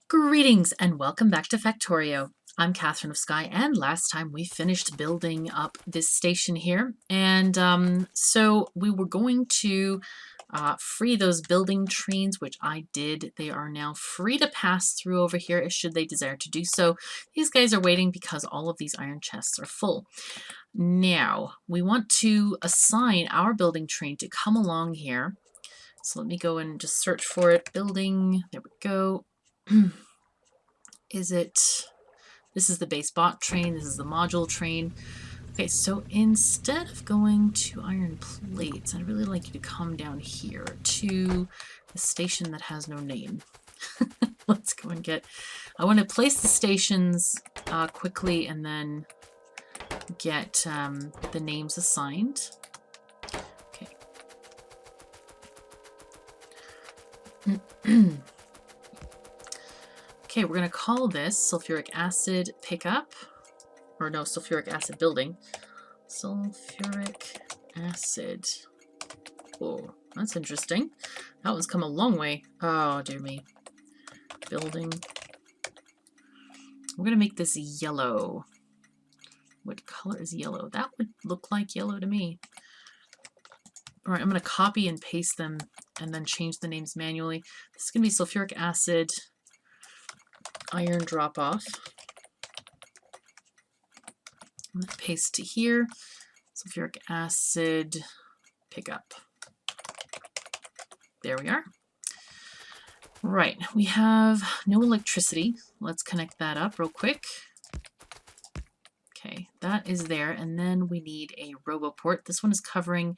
Greetings and welcome back to Factorio. I'm KatherineOfSky, and last time we finished building up this station here, and so we were going to free those building trains, which I did. They are now free to pass through over here should they desire to do so. These guys are waiting because all of these iron chests are full. Now, we want to assign our building train to come along here. So let me go and just search for it. Building, there we go. This is the base bot train, this is the module train. Okay, so instead of going to iron plates, I'd really like you to come down here to the station that has no name. Let's go and I want to place the stations quickly and then get the names assigned. Okay. Okay, we're going to call this sulfuric acid pickup, or no, sulfuric acid building. Sulfuric acid. Oh, that's interesting. That one's come a long way. Oh, dear me. Building. We're going to make this yellow. What color is yellow? That would look like yellow to me. All right, I'm going to copy and paste them and then change the names manually. This is going to be sulfuric acid iron drop off. I'm going to paste to here. Sulfuric acid pickup. There we are. Right, we have no electricity. Let's connect that up real quick. Okay, that is there. And then we need a roboport. This one is covering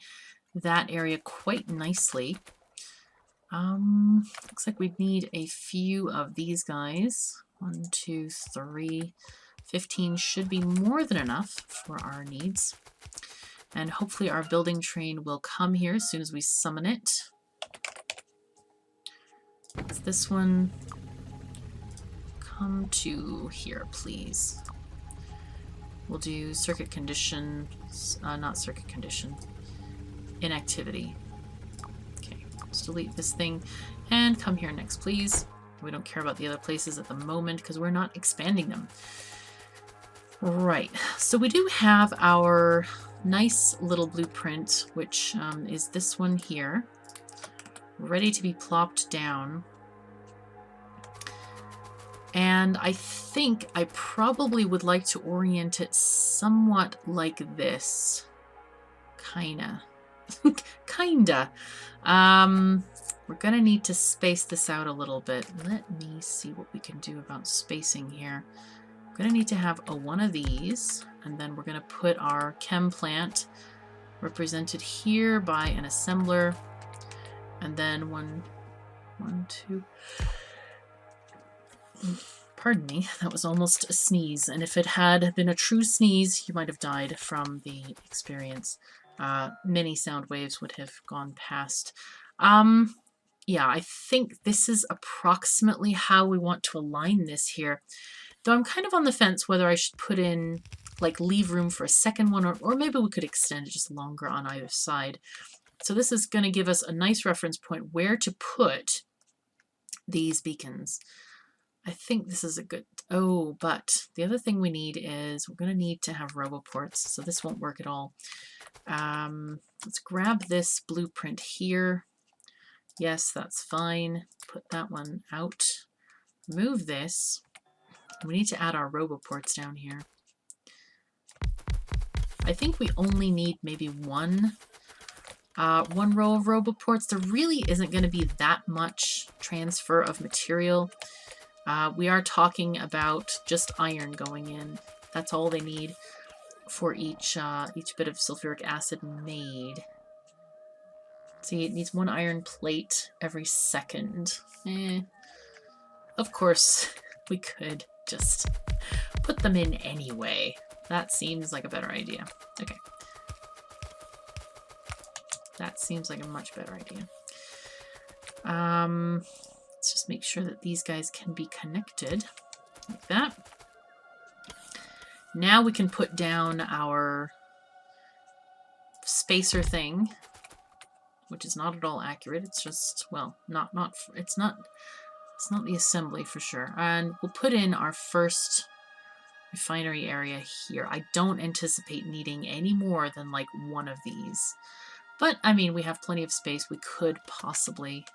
that area quite nicely. Looks like we'd need a few of these guys. 1, 2, 3. 15 should be more than enough for our needs. And hopefully our building train will come here as soon as we summon it. It's this one. Come to here, please. We'll do circuit condition, not circuit condition, inactivity. Let's delete this thing and come here next, please. We don't care about the other places at the moment because we're not expanding them. Right, so we do have our nice little blueprint, which is this one here, ready to be plopped down. And I think I probably would like to orient it somewhat like this. Kinda. We're gonna need to space this out a little bit. Let me see what we can do about spacing here. We're gonna need to have one of these, and then we're gonna put our chem plant represented here by an assembler, and then one, two. Pardon me, that was almost a sneeze, and if it had been a true sneeze, you might have died from the experience. Many sound waves would have gone past. Yeah, I think this is approximately how we want to align this here. Though I'm kind of on the fence whether I should put in, like, leave room for a second one, or maybe we could extend it just longer on either side. So this is going to give us a nice reference point where to put these beacons. I think this is a good... Oh, but the other thing we need is we're going to need to have roboports, so this won't work at all. Let's grab this blueprint here. Yes, that's fine. Put that one out. Move this. We need to add our roboports down here. I think we only need maybe one row of roboports. There really isn't going to be that much transfer of material. We are talking about just iron going in. That's all they need for each bit of sulfuric acid made. See, it needs 1 iron plate every second. Of course, we could just put them in anyway. That seems like a better idea. Okay. That seems like a much better idea. Let's just make sure that these guys can be connected like that. Now we can put down our spacer thing, which is not at all accurate. It's just, well, it's not It's not the assembly for sure. And we'll put in our first refinery area here. I don't anticipate needing any more than like one of these. But, I mean, we have plenty of space. We could possibly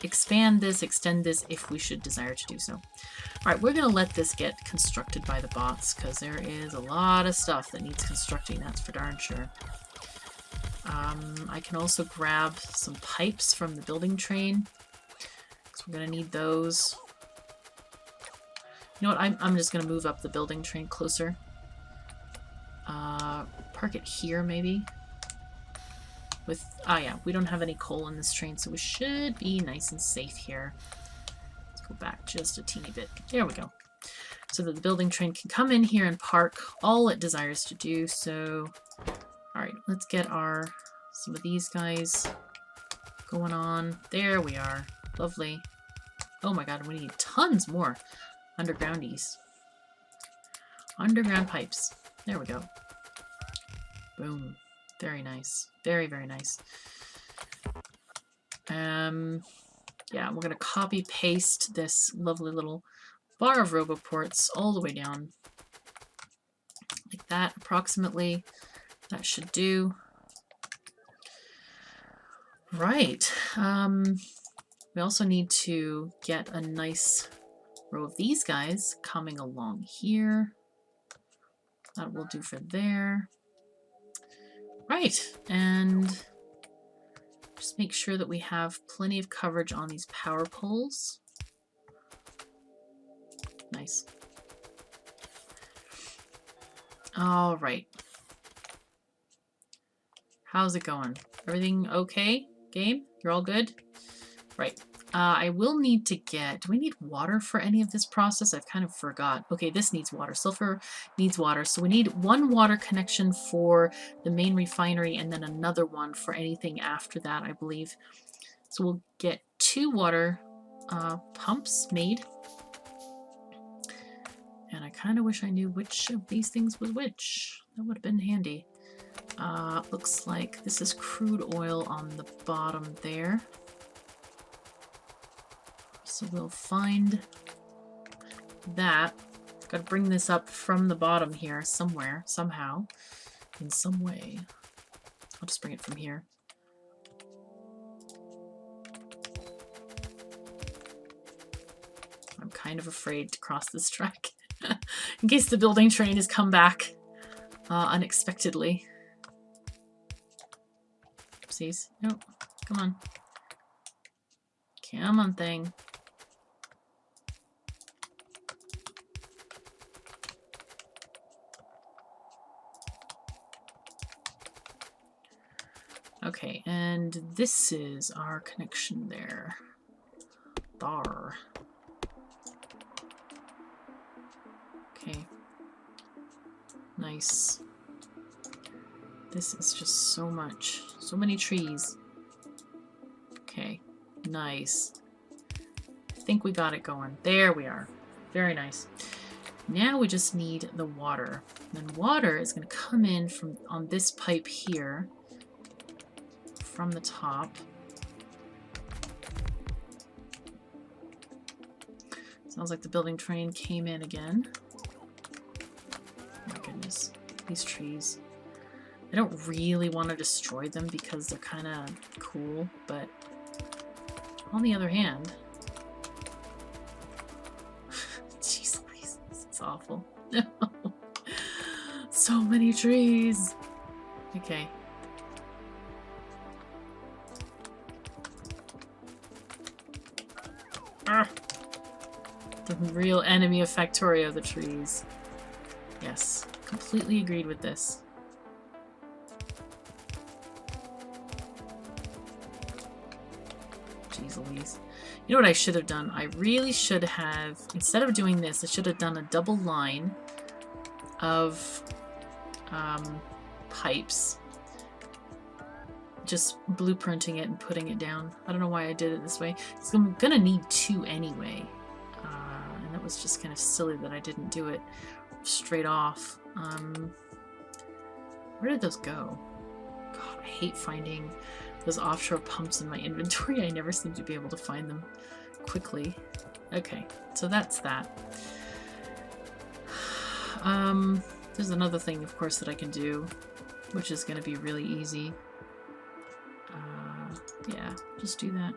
expand this, extend this, if we should desire to do so. Alright, we're going to let this get constructed by the bots, because there is a lot of stuff that needs constructing, that's for darn sure. I can also grab some pipes from the building train, because we're going to need those. You know what, I'm just going to move up the building train closer. Park it here, maybe. With, yeah, we don't have any coal in this train, so we should be nice and safe here. Let's go back just a teeny bit. There we go. So that the building train can come in here and park all it desires to do. So, alright, let's get some of these guys going on. There we are. Lovely. Oh my god, we need tons more undergroundies. Underground pipes. There we go. Boom. Very nice. Very, very nice. Yeah, we're going to copy paste this lovely little bar of roboports all the way down. Like that, approximately. That should do. Right. We also need to get a nice row of these guys coming along here. That will do for there. Right, and just make sure that we have plenty of coverage on these power poles. Nice. All right. How's it going? Everything okay, game? You're all good? Right. I will need to get... Do we need water for any of this process? I've kind of forgot. Okay, this needs water. Sulfur needs water. So we need one water connection for the main refinery and then another one for anything after that, I believe. So we'll get 2 water pumps made. And I kind of wish I knew which of these things was which. That would have been handy. Looks like this is crude oil on the bottom there. So we'll find that. Got to bring this up from the bottom here somewhere, somehow, in some way. I'll just bring it from here. I'm kind of afraid to cross this track in case the building train has come back unexpectedly. Oopsies. Nope. Come on. Come on, thing. Okay, and this is our connection there. Dar. Okay. Nice. This is just so much. So many trees. Okay. Nice. I think we got it going. There we are. Very nice. Now we just need the water. And then water is going to come in from on this pipe here. From the top. Sounds like the building train came in again. Oh my goodness. These trees. I don't really want to destroy them because they're kind of cool, but on the other hand... Jeez Louise, this is awful. No. So many trees. Okay. The real enemy of Factorio, the trees. Yes, completely agreed with this. Jeez Louise. You know what I should have done? I really should have, instead of doing this, I should have done a double line of pipes. Just blueprinting it and putting it down. I don't know why I did it this way. So I'm gonna need 2 anyway. And that was just kind of silly that I didn't do it straight off. Where did those go? God, I hate finding those offshore pumps in my inventory. I never seem to be able to find them quickly. Okay, so that's that. There's another thing, of course, that I can do, which is going to be really easy. Yeah, just do that.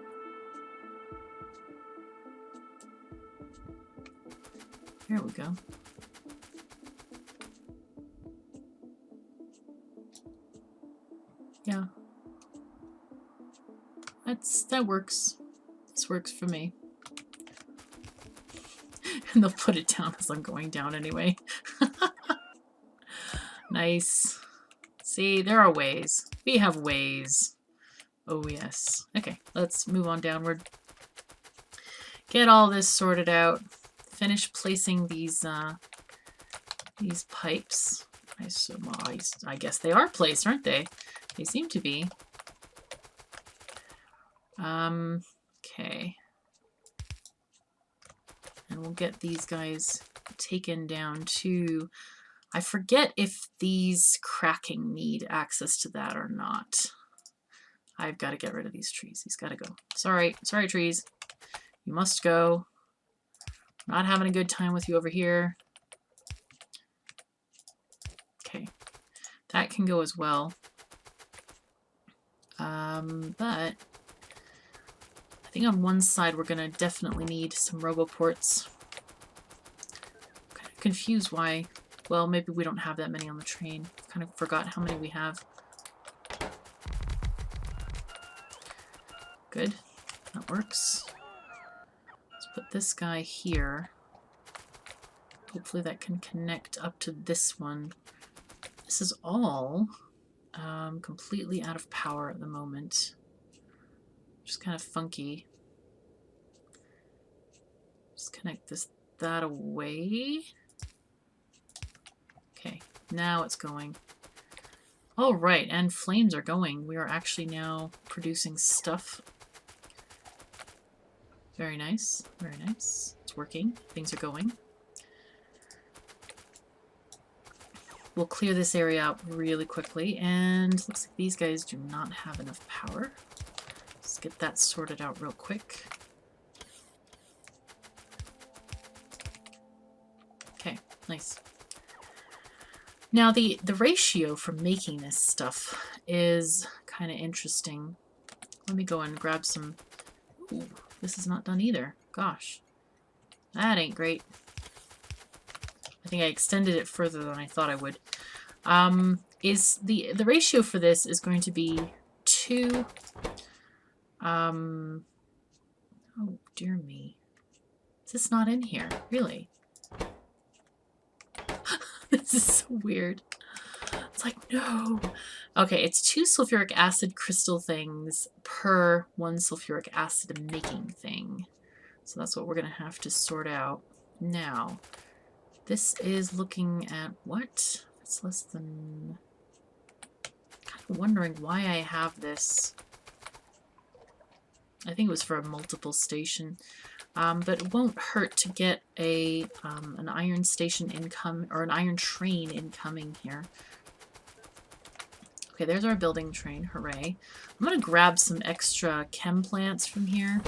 Here we go. Yeah. That works. This works for me. And they'll put it down as I'm going down anyway. Nice. See, there are ways. We have ways. Oh yes. Okay, let's move on downward. Get all this sorted out. Finish placing these pipes. I guess they are placed, aren't they? They seem to be. Okay. And we'll get these guys taken down too. I forget if these cracking need access to that or not. I've got to get rid of these trees. He's got to go. Sorry, trees. You must go. Not having a good time with you over here. Okay. That can go as well. But I think on one side we're going to definitely need some roboports. Kind of confused why. Well, maybe we don't have that many on the train. Kind of forgot how many we have. Good. That works. Let's put this guy here. Hopefully that can connect up to this one. This is all completely out of power at the moment. Just kind of funky. Just connect that away. Okay, now it's going. Oh, right, and flames are going. We are actually now producing stuff. Very nice, very nice. It's working. Things are going. We'll clear this area out really quickly, and looks like these guys do not have enough power. Let's get that sorted out real quick. Okay, nice. Now the ratio for making this stuff is kind of interesting. Let me go and grab some. Ooh, this is not done either. Gosh, that ain't great. I think I extended it further than I thought I would. Is the ratio for this is going to be 2. Oh dear me, is this not in here? Really? This is so weird. It's like, no. Okay, it's 2 sulfuric acid crystal things per 1 sulfuric acid making thing. So that's what we're going to have to sort out now. This is looking at what? It's less than... kind of wondering why I have this. I think it was for a multiple station. But it won't hurt to get a an iron station income, or an iron train incoming here. Okay, there's our building train. Hooray. I'm going to grab some extra chem plants from here.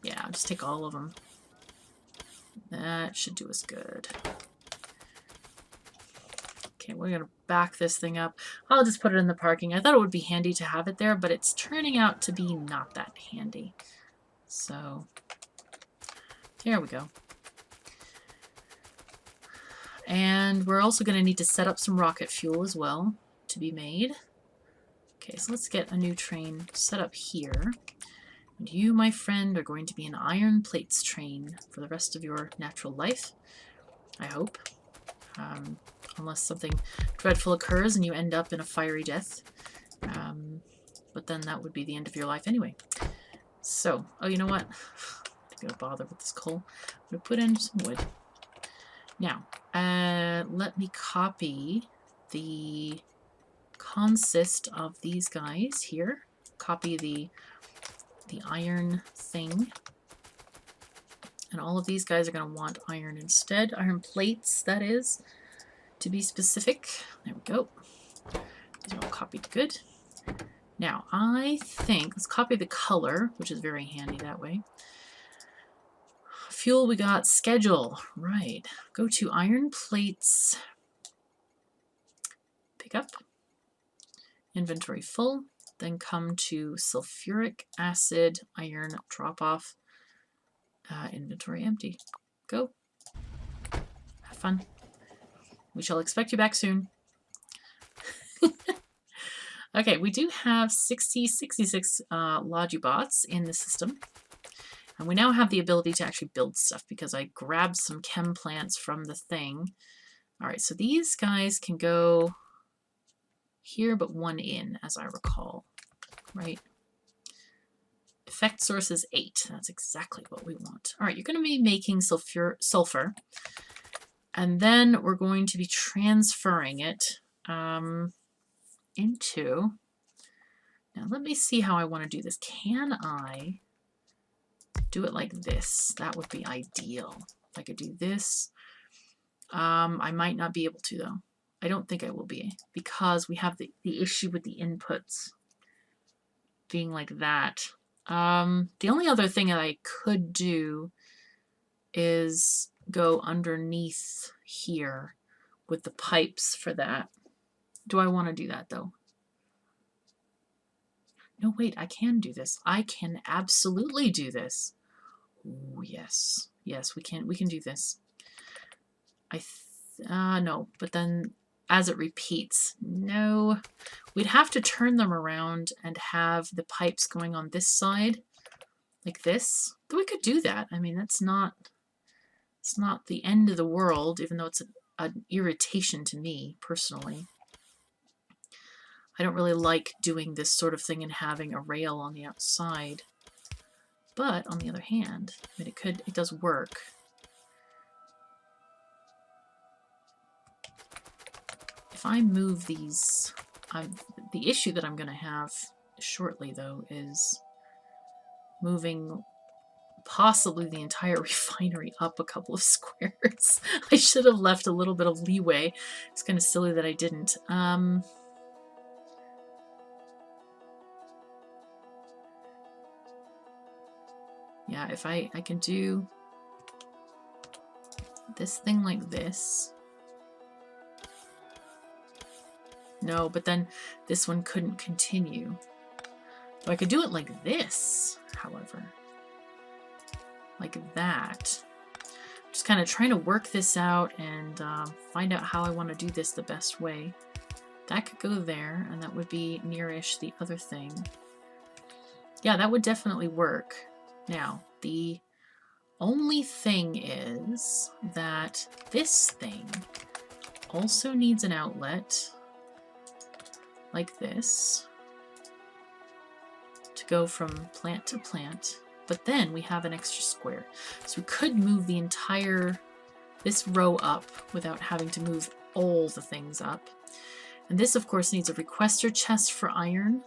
Yeah, I'll just take all of them. That should do us good. Okay, we're going to back this thing up. I'll just put it in the parking. I thought it would be handy to have it there, but it's turning out to be not that handy. So, there we go. And we're also going to need to set up some rocket fuel as well to be made. Okay, so let's get a new train set up here. And you, my friend, are going to be an iron plates train for the rest of your natural life, I hope. Unless something dreadful occurs and you end up in a fiery death. But then that would be the end of your life anyway. So, oh, you know what? I'm not going to bother with this coal. I'm going to put in some wood. Now, let me copy the consist of these guys here. Copy the iron thing. And all of these guys are going to want iron instead. Iron plates, that is, to be specific. There we go. These are all copied good. Now, I think, let's copy the color, which is very handy that way. Fuel, we got schedule. Right. Go to iron plates. Pick up. Inventory full. Then come to sulfuric acid, iron, drop off. Inventory empty. Go. Have fun. We shall expect you back soon. Okay, we do have 66 Logibots in the system. And we now have the ability to actually build stuff because I grabbed some chem plants from the thing. All right, so these guys can go here, but one in, as I recall, right? Effect source is 8. That's exactly what we want. All right, you're going to be making sulfur, and then we're going to be transferring it into... Now, let me see how I want to do this. Can I do it like this? That would be ideal. If I could do this. I might not be able to, though. I don't think I will be, because we have the issue with the inputs being like that. The only other thing that I could do is go underneath here with the pipes for that. Do I want to do that, though? No, wait, I can do this. I can absolutely do this. Ooh, yes. Yes, we can do this. No, but then as it repeats, no. We'd have to turn them around and have the pipes going on this side, like this. Though we could do that. I mean, it's not the end of the world, even though it's an irritation to me, personally. I don't really like doing this sort of thing and having a rail on the outside. But, on the other hand, I mean, it does work. If I move these, the issue that I'm going to have shortly, though, is moving possibly the entire refinery up a couple of squares. I should have left a little bit of leeway. It's kind of silly that I didn't. Yeah, if I can do this thing like this. No, but then this one couldn't continue. So I could do it like this, however. Like that. Just kind of trying to work this out and find out how I want to do this the best way. That could go there, and that would be nearish the other thing. Yeah, that would definitely work. Now, the only thing is that this thing also needs an outlet like this to go from plant to plant, but then we have an extra square. So we could move the entire, this row up without having to move all the things up. And this, of course, needs a requester chest for iron.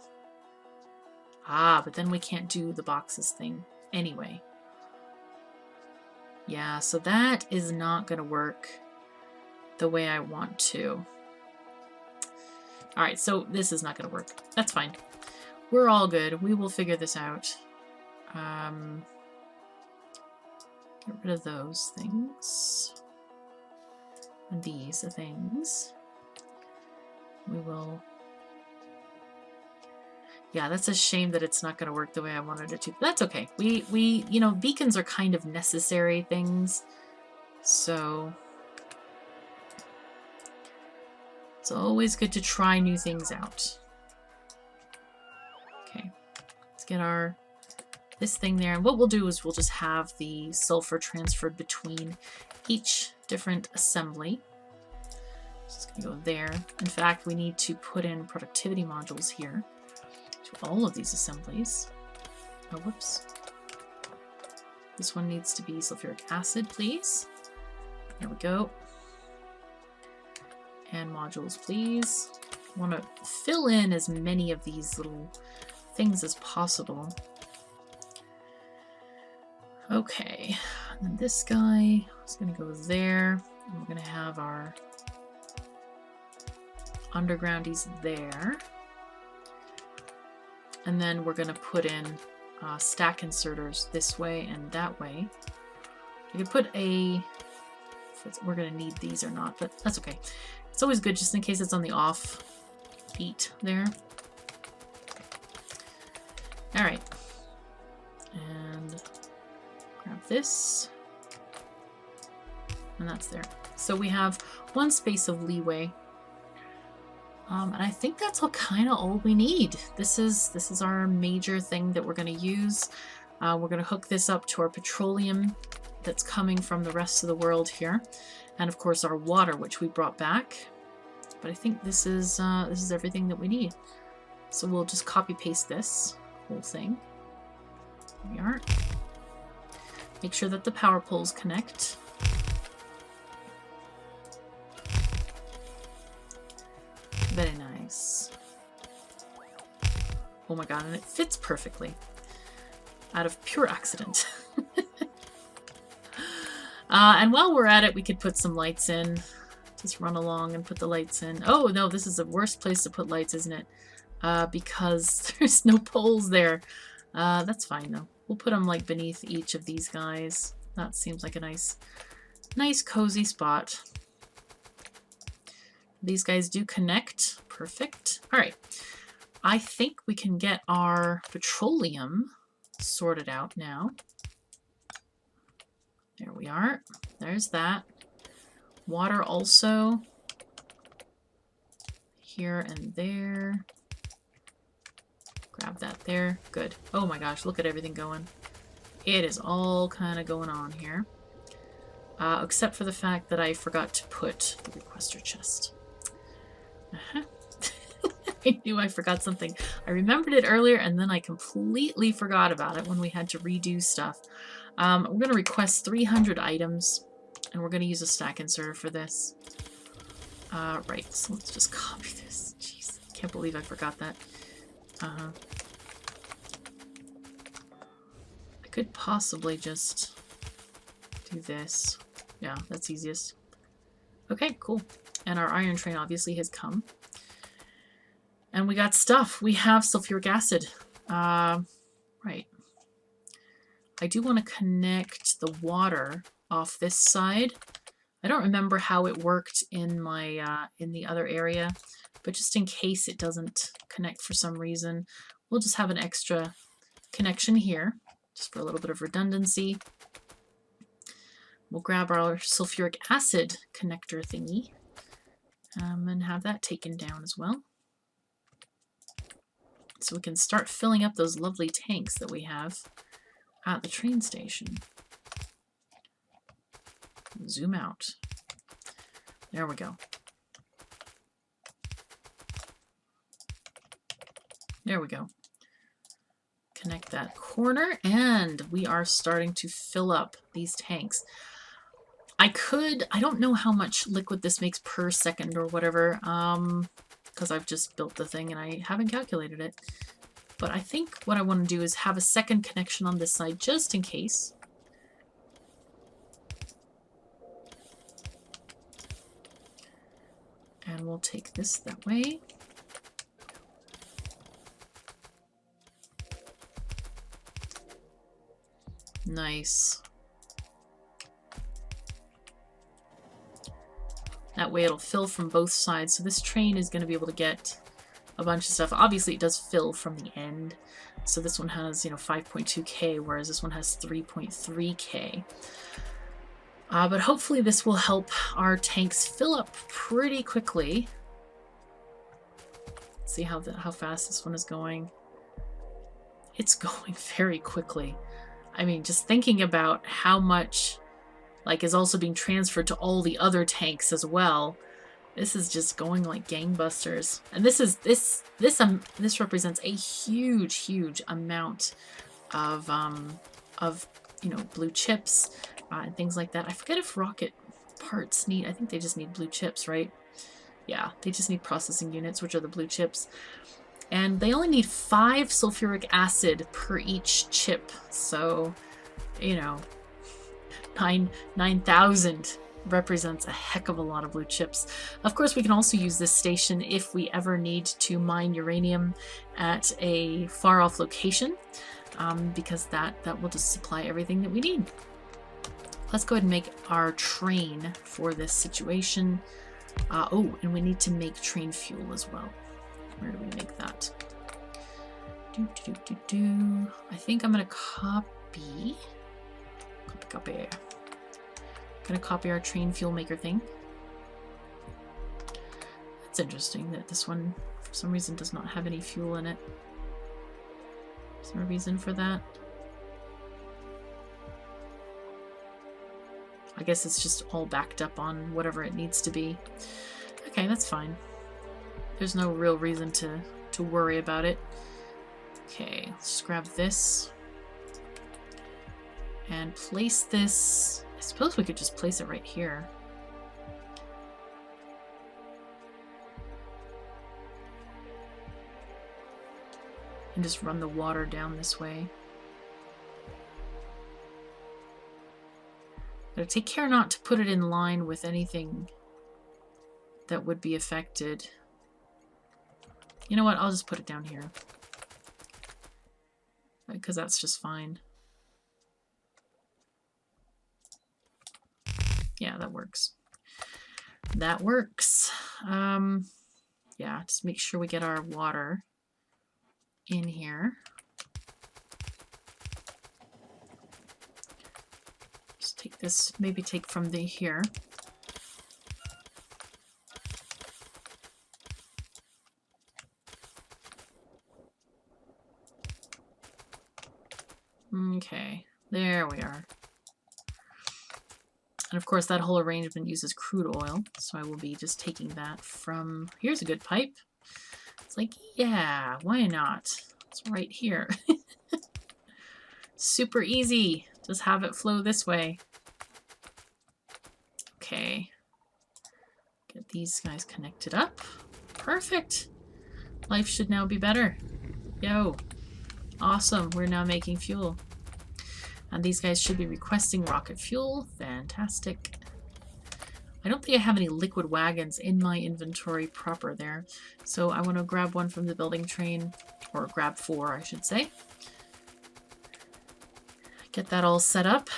Ah, but then we can't do the boxes thing anyway. Yeah, so that is not going to work the way I want to. Alright, so this is not going to work. That's fine. We're all good. We will figure this out. Get rid of those things. And these things. We will... Yeah, that's a shame that it's not going to work the way I wanted it to. But that's okay. We, you know, beacons are kind of necessary things. So... it's always good to try new things out. Okay, let's get our this thing there. And what we'll do is we'll just have the sulfur transferred between each different assembly. So it's gonna go there. In fact, we need to put in productivity modules here to all of these assemblies. Oh, whoops. This one needs to be sulfuric acid, please. There we go. And modules, please. I want to fill in as many of these little things as possible. Okay, and then this guy is going to go there. And we're going to have our undergroundies there. And then we're going to put in stack inserters this way and that way. You could put a... We're going to need these or not, but that's okay. It's always good just in case it's on the off beat there. All right. And grab this. And that's there. So we have one space of leeway. And I think that's all we need. This is our major thing that we're going to use. We're going to hook this up to our petroleum that's coming from the rest of the world here, and of course our water, which we brought back. But I think this is everything that we need. So we'll just copy paste this whole thing. There we are. Make sure that the power poles connect. Very nice. Oh my god, and it fits perfectly. Out of pure accident. And while we're at it, we could put some lights in. Just run along and put the lights in. Oh no, this is the worst place to put lights, isn't it? Because there's no poles there. That's fine though. We'll put them like beneath each of these guys. That seems like a nice cozy spot. These guys do connect. Perfect. All right. I think we can get our petroleum sorted out now. There we are. There's that. Water also. Here and there. Grab that there. Good. Oh my gosh, look at everything going. It is all kind of going on here. Except for the fact that I forgot to put the requester chest. I knew I forgot something. I remembered it earlier and then I completely forgot about it when we had to redo stuff. We're going to request 300 items and we're going to use a stack inserter for this. Right, so let's just copy this. Jeez, I can't believe I forgot that. I could possibly just do this. Yeah, that's easiest. Okay, cool. And our iron train obviously has come. And we got stuff. We have sulfuric acid. Right. I do want to connect the water off this side. I don't remember how it worked in my in the other area, but just in case it doesn't connect for some reason, we'll just have an extra connection here, just for a little bit of redundancy. We'll grab our sulfuric acid connector thingy and have that taken down as well. So we can start filling up those lovely tanks that we have at the train station. Zoom out. There we go. There we go. Connect that corner and we are starting to fill up these tanks. I don't know how much liquid this makes per second or whatever, because I've just built the thing and I haven't calculated it. But I think what I want to do is have a second connection on this side just in case. And we'll take this that way. Nice. That way it'll fill from both sides. So this train is going to be able to get a bunch of stuff. Obviously it does fill from the end. So this one has, 5.2K, whereas this one has 3.3K. But hopefully this will help our tanks fill up pretty quickly. Let's see how fast this one is going. It's going very quickly. I mean, just thinking about how much is also being transferred to all the other tanks as well. This is just going like gangbusters. And this represents a huge amount of blue chips and things like that. I forget if rocket parts need, I think they just need blue chips, right? Yeah, they just need processing units, which are the blue chips. And they only need 5 sulfuric acid per each chip. So, 9,000 represents a heck of a lot of blue chips. Of course, we can also use this station if we ever need to mine uranium at a far off location, because that will just supply everything that we need. Let's go ahead and make our train for this situation. Oh, and we need to make train fuel as well. Where do we make that? I think I'm going to copy. I'm going to copy our train fuel maker thing. It's interesting that this one, for some reason, does not have any fuel in it. Is there a reason for that? I guess it's just all backed up on whatever it needs to be. Okay, that's fine. There's no real reason to worry about it. Okay, let's grab this. And place this... I suppose we could just place it right here. And just run the water down this way. But take care not to put it in line with anything that would be affected. You know what? I'll just put it down here. Because that's just fine. Yeah, that works. That works. Yeah, just make sure we get our water in here. Just take this, maybe take from the here. Okay, there we are. And of course that whole arrangement uses crude oil, so I will be just taking that from... Here's a good pipe. It's like, yeah, why not? It's right here. Super easy. Just have it flow this way. Okay. Get these guys connected up. Perfect. Life should now be better. Yo. Awesome. We're now making fuel. And these guys should be requesting rocket fuel. Fantastic. I don't think I have any liquid wagons in my inventory proper there. So I want to grab one from the building train. Or grab 4, I should say. Get that all set up.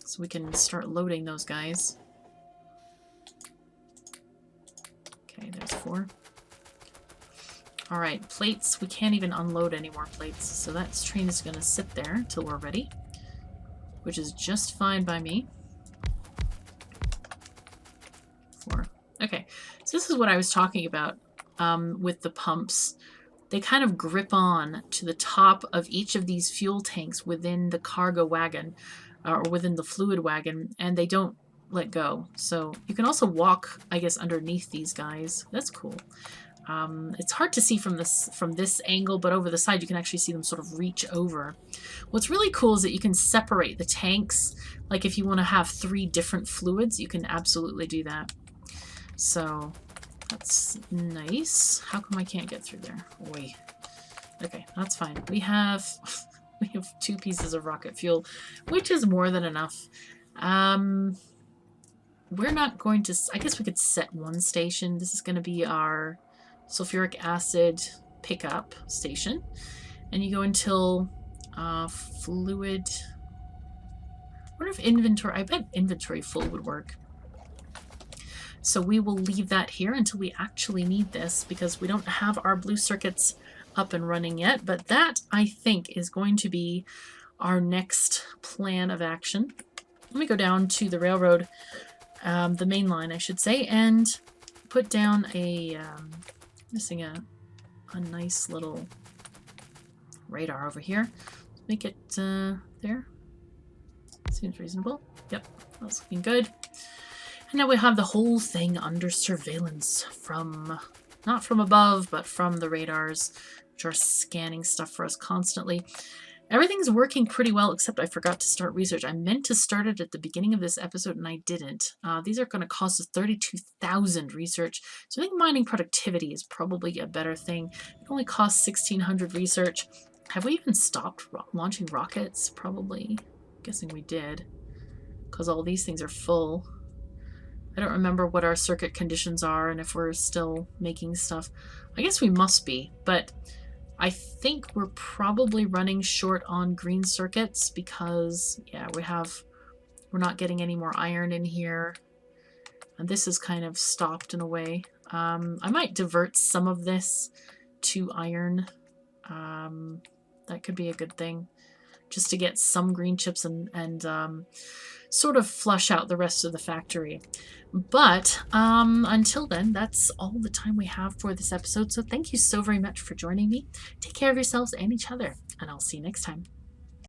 So we can start loading those guys. Okay, there's 4. Alright, plates. We can't even unload any more plates. So that train is going to sit there until we're ready. Which is just fine by me. 4. Okay, so this is what I was talking about with the pumps. They kind of grip on to the top of each of these fuel tanks within the cargo wagon or within the fluid wagon, and they don't let go. So you can also walk, I guess, underneath these guys. That's cool. It's hard to see from this angle, but over the side you can actually see them sort of reach over. What's really cool is that you can separate the tanks. Like if you want to have 3 different fluids, you can absolutely do that. So that's nice. How come I can't get through there? Oi. Okay, that's fine. We have 2 pieces of rocket fuel, which is more than enough. We're not going to... I guess we could set 1 station. This is going to be our sulfuric acid pickup station. And you go until fluid... I wonder if inventory... I bet inventory full would work. So we will leave that here until we actually need this, because we don't have our blue circuits up and running yet. But that, I think, is going to be our next plan of action. Let me go down to the railroad, the main line, I should say, and put down a... missing a nice little radar over here. Make it there. Seems reasonable. Yep, that's looking good. And now we have the whole thing under surveillance from, not from above, but from the radars, which are scanning stuff for us constantly. Everything's working pretty well, except I forgot to start research. I meant to start it at the beginning of this episode, and I didn't. These are going to cost us 32,000 research. So I think mining productivity is probably a better thing. It only costs 1,600 research. Have we even stopped launching rockets? Probably. I'm guessing we did, because all these things are full. I don't remember what our circuit conditions are and if we're still making stuff. I guess we must be, but I think we're probably running short on green circuits because, yeah, we're not getting any more iron in here. And this is kind of stopped in a way. I might divert some of this to iron. That could be a good thing, just to get some green chips and sort of flush out the rest of the factory. But until then, that's all the time we have for this episode. So thank you so very much for joining me. Take care of yourselves and each other, and I'll see you next time.